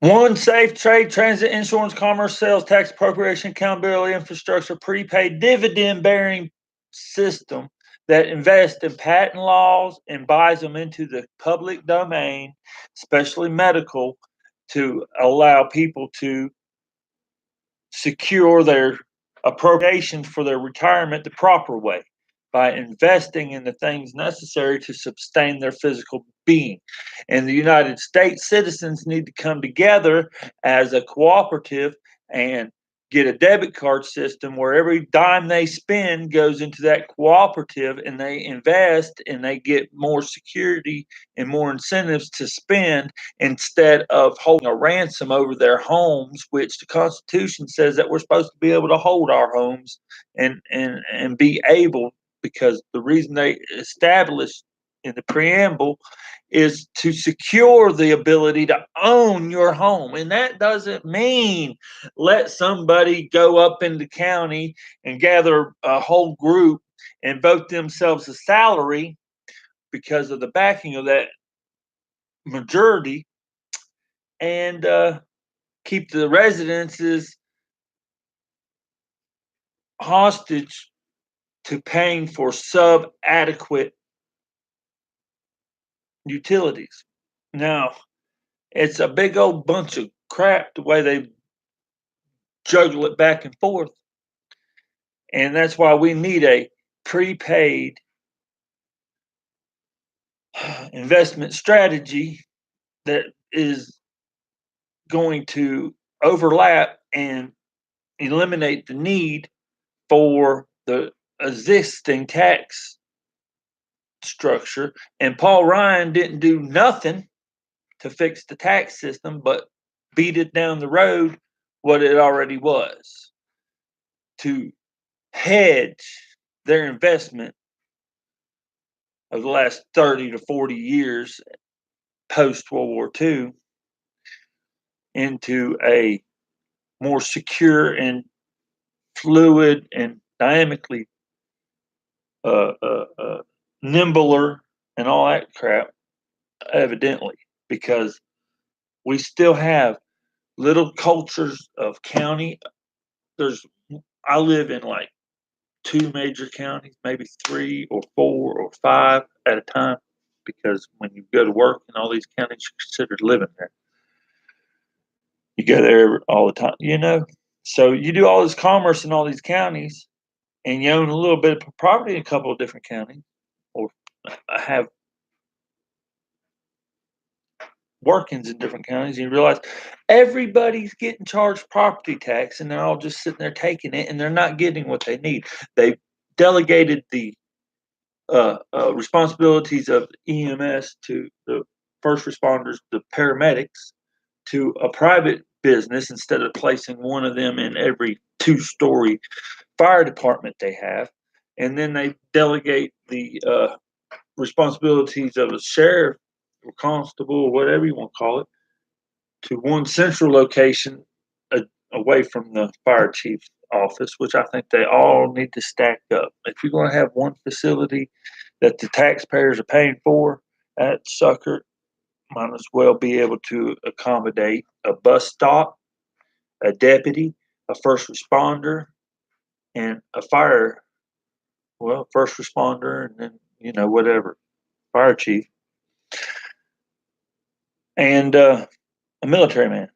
One, safe trade, transit, insurance, commerce, sales, tax, appropriation, accountability, infrastructure, prepaid, dividend-bearing system that invests in patent laws and buys them into the public domain, especially medical, to allow people to secure their appropriations for their retirement the proper way by investing in the things necessary to sustain their physical being. And the United States citizens need to come together as a cooperative and get a debit card system where every dime they spend goes into that cooperative, and they invest and they get more security and more incentives to spend, instead of holding a ransom over their homes, which the Constitution says that we're supposed to be able to hold our homes and be able, because the reason they established in the preamble is to secure the ability to own your home. And that doesn't mean let somebody go up in the county and gather a whole group and vote themselves a salary because of the backing of that majority, and keep the residences hostage to paying for sub-adequate utilities. Now, it's a big old bunch of crap the way they juggle it back and forth. And that's why we need a prepaid investment strategy that is going to overlap and eliminate the need for the existing tax structure. And Paul Ryan didn't do nothing to fix the tax system, but beat it down the road what it already was, to hedge their investment of the last 30 to 40 years post World War II into a more secure and fluid and dynamically nimbler and all that crap, evidently, because we still have little cultures of county. There's I live in like two major counties, maybe three or four or five at a time, because when you go to work in all these counties, you're considered living there. You go there all the time, you know. So you do all this commerce in all these counties, and you own a little bit of property in a couple of different counties, or have workings in different counties, and you realize everybody's getting charged property tax, and they're all just sitting there taking it, and they're not getting what they need. They've delegated the responsibilities of EMS to the first responders, the paramedics, to a private business, instead of placing one of them in every two-story fire department they have. And then they delegate the responsibilities of a sheriff or constable or whatever you want to call it to one central location, away from the fire chief's office, which I think they all need to stack up. If you're going to have one facility that the taxpayers are paying for, that sucker might as well be able to accommodate a bus stop, a deputy, a first responder, and a first responder, and then, whatever, fire chief, and a military man.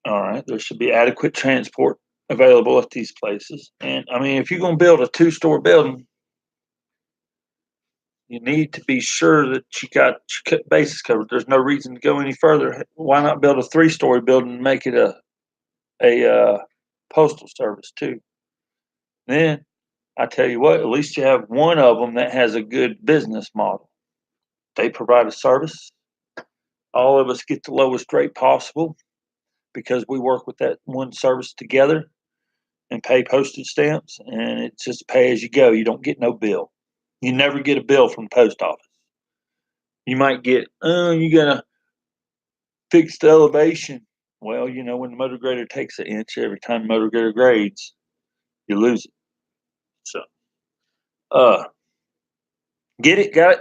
All right, there should be adequate transport available at these places. And I mean, if you're going to build a two-story building, you need to be sure that you got your bases covered. There's no reason to go any further. Why not build a three-story building and make it a postal service too? Then I tell you what, at least you have one of them that has a good business model. They provide a service. All of us get the lowest rate possible because we work with that one service together and pay postage stamps, and it's just pay as you go. You don't get no bill. You never get a bill from the post office. You might get, you gotta fix the elevation. Well, when the motor grader takes an inch every time the motor grader grades, you lose it. So, get it, got it.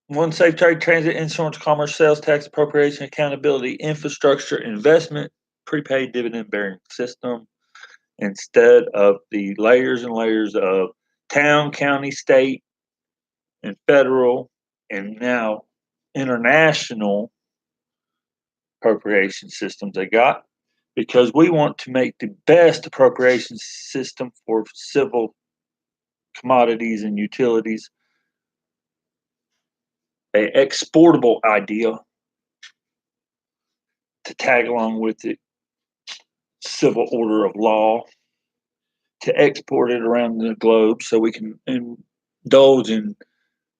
One, safe trade, transit, insurance, commerce, sales tax, appropriation, accountability, infrastructure, investment, prepaid dividend bearing system, instead of the layers and layers of town, county, state, and federal, and now international appropriation systems they got, because we want to make the best appropriation system for civil commodities and utilities a exportable idea to tag along with the civil order of law, to export it around the globe so we can indulge in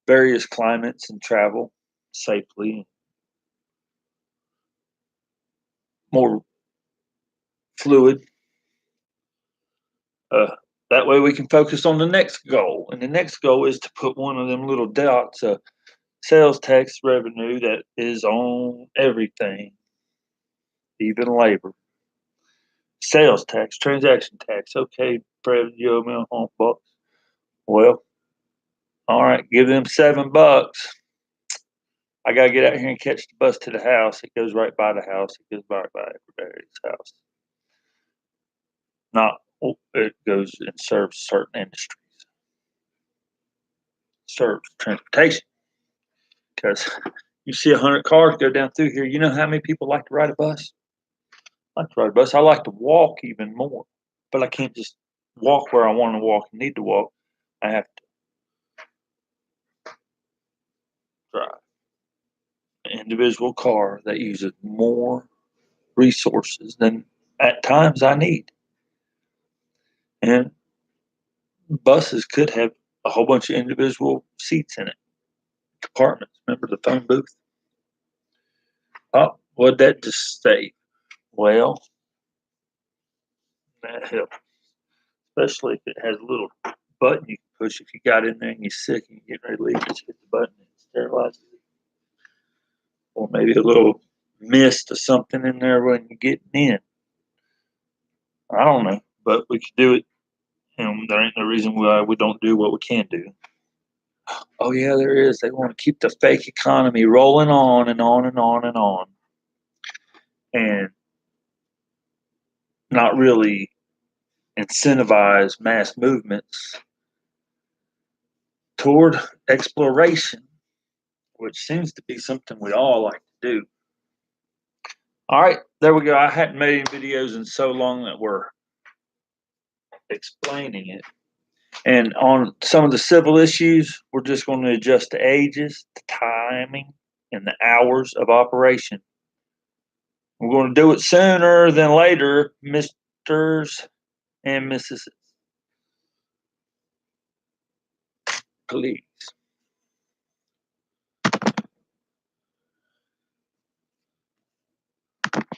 various climates and travel safely, more fluid. That way we can focus on the next goal. And the next goal is to put one of them little dots, sales tax revenue that is on everything, even labor. Sales tax, transaction tax. Okay, President, you owe me $100. Well, all right, give them $7. I gotta get out here and catch the bus to the house. It goes right by the house. It goes right by everybody's house. Not it goes and serves certain industries. Serves transportation. Because you see 100 cars go down through here. You know how many people like to ride a bus? I like to ride a bus. I like to walk even more, but I can't just walk where I want to walk and need to walk. I have to drive an individual car that uses more resources than at times I need. And buses could have a whole bunch of individual seats in it, compartments. Remember the phone booth? Oh, what'd that just say? Well, that helps, especially if it has a little button you can push if you got in there and you're sick and you're getting ready to leave. Just hit the button and it sterilizes it. Or maybe a little mist or something in there when you're getting in. I don't know, but we could do it. There ain't no reason why we don't do what we can do. Oh yeah, there is. They want to keep the fake economy rolling on and on and on and on, and not really incentivize mass movements toward exploration, which seems to be something we all like to do. All right, there we go. I hadn't made any videos in so long that we're explaining it. And on some of the civil issues, we're just going to adjust the ages, the timing, and the hours of operation. We're going to do it sooner than later, Misters and Misses. Please.